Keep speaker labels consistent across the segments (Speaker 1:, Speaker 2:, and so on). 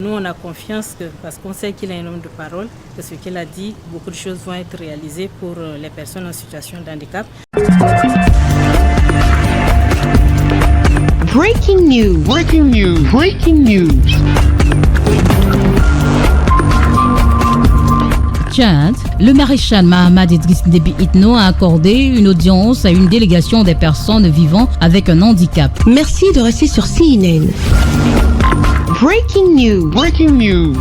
Speaker 1: nous, on a confiance parce qu'on sait qu'il a un homme de parole, que ce qu'il a dit, beaucoup de choses vont être réalisées pour les personnes en situation de handicap.
Speaker 2: Breaking news. Breaking news. Breaking news.
Speaker 3: Tchad, le maréchal Mahamad Idriss Déby Itno a accordé une audience à une délégation des personnes vivant avec un handicap.
Speaker 2: Merci de rester sur CNN. Breaking news. Breaking news.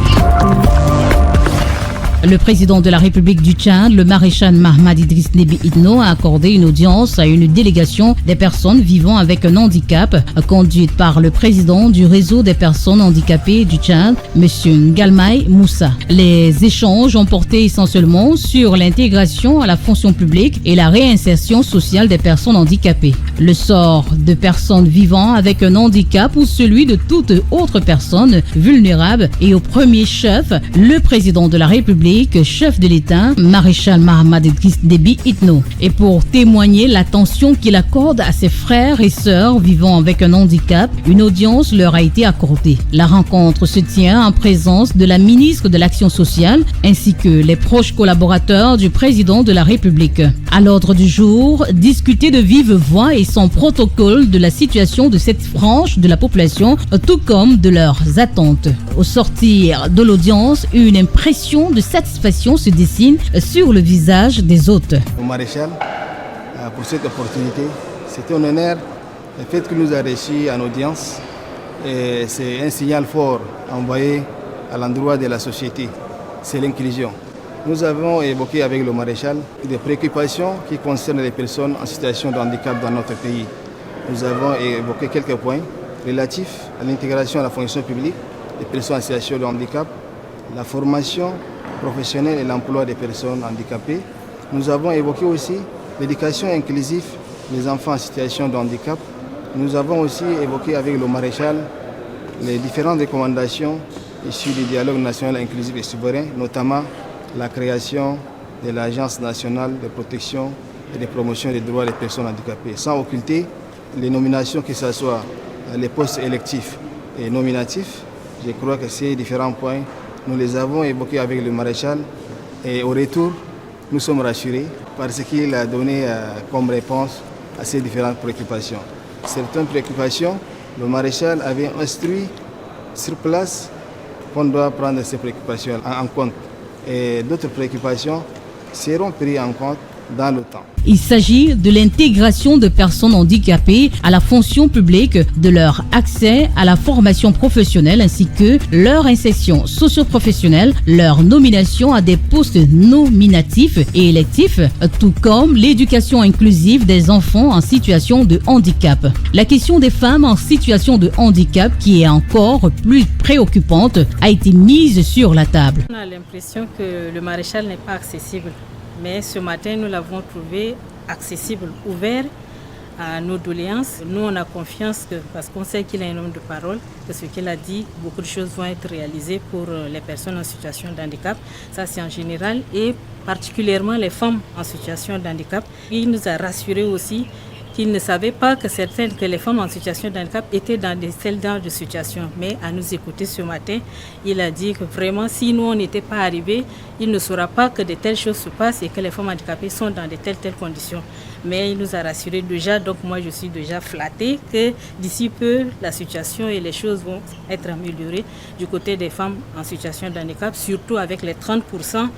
Speaker 3: Le président de la République du Tchad, le maréchal Mahamad Idriss Déby Itno, a accordé une audience à une délégation des personnes vivant avec un handicap, conduite par le président du réseau des personnes handicapées du Tchad, M. Ngalmay Moussa. Les échanges ont porté essentiellement sur l'intégration à la fonction publique et la réinsertion sociale des personnes handicapées. Le sort de personnes vivant avec un handicap ou celui de toute autre personne vulnérable et au premier chef, le président de la République, chef de l'État, maréchal Mahamad Idriss Déby Itno. Et pour témoigner l'attention qu'il accorde à ses frères et sœurs vivant avec un handicap, une audience leur a été accordée. La rencontre se tient en présence de la ministre de l'Action sociale ainsi que les proches collaborateurs du président de la République. À l'ordre du jour, discuter de vive voix et sans protocole de la situation de cette frange de la population, tout comme de leurs attentes. Au sortir de l'audience, une impression de satisfaction se dessine sur le visage des hôtes.
Speaker 4: Au maréchal, pour cette opportunité, c'était un honneur. Le fait qu'il nous a reçus en audience, c'est un signal fort envoyé à l'endroit de la société. C'est l'inclusion. Nous avons évoqué avec le maréchal des préoccupations qui concernent les personnes en situation de handicap dans notre pays. Nous avons évoqué quelques points relatifs à l'intégration à la fonction publique des personnes en situation de handicap, la formation professionnelle et l'emploi des personnes handicapées. Nous avons évoqué aussi l'éducation inclusive des enfants en situation de handicap. Nous avons aussi évoqué avec le maréchal les différentes recommandations issues du dialogue national inclusif et souverain, notamment la création de l'Agence nationale de protection et de promotion des droits des personnes handicapées, sans occulter les nominations, que ce soit les postes électifs et nominatifs. Je crois que ces différents points, nous les avons évoqués avec le maréchal et au retour, nous sommes rassurés parce qu'il a donné comme réponse à ces différentes préoccupations. Certaines préoccupations, le maréchal avait instruit sur place qu'on doit prendre ces préoccupations en compte. Et d'autres préoccupations seront prises en compte dans le temps.
Speaker 3: Il s'agit de l'intégration de personnes handicapées à la fonction publique, de leur accès à la formation professionnelle ainsi que leur insertion socio-professionnelle, leur nomination à des postes nominatifs et électifs, tout comme l'éducation inclusive des enfants en situation de handicap. La question des femmes en situation de handicap, qui est encore plus préoccupante, a été mise sur la table.
Speaker 1: On a l'impression que le maréchal n'est pas accessible. Mais ce matin, nous l'avons trouvé accessible, ouvert à nos doléances. Nous, on a confiance parce qu'on sait qu'il a un homme de parole, que ce qu'il a dit, beaucoup de choses vont être réalisées pour les personnes en situation de handicap. Ça, c'est en général et particulièrement les femmes en situation de handicap. Il nous a rassurés aussi qu'il ne savait pas que les femmes en situation de handicap étaient dans telles de situation. Mais à nous écouter ce matin, il a dit que vraiment, si nous, on n'était pas arrivés, il ne saura pas que de telles choses se passent et que les femmes handicapées sont dans de telles conditions. Mais il nous a rassurés déjà, donc moi je suis déjà flattée que d'ici peu, la situation et les choses vont être améliorées du côté des femmes en situation de handicap, surtout avec les 30%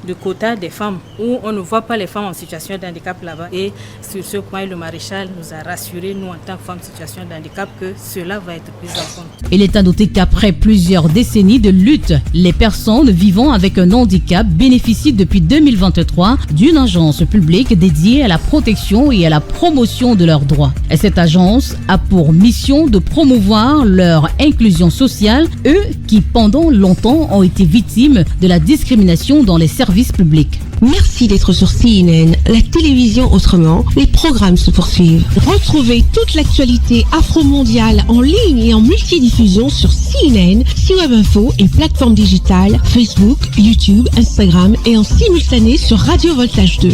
Speaker 1: de quota des femmes, où on ne voit pas les femmes en situation de handicap là-bas. Et sur ce point, le maréchal nous a rassurés, nous en tant que femmes en situation de handicap, que cela va être pris en compte.
Speaker 3: Il est à noter qu'après plusieurs décennies de lutte, les personnes vivant avec un handicap bénéficient depuis 2023 d'une agence publique dédiée à la protection et à la promotion de leurs droits. Et cette agence a pour mission de promouvoir leur inclusion sociale, eux qui pendant longtemps ont été victimes de la discrimination dans les services publics.
Speaker 2: Merci d'être sur CNN, la télévision autrement. Les programmes se poursuivent. Retrouvez toute l'actualité afro-mondiale en ligne et en multidiffusion sur CNN, C-Web Info et plateformes digitales, Facebook, YouTube, Instagram et en simultané sur Radio Voltage 2.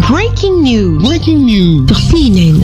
Speaker 2: Breaking Breaking News sur CNN.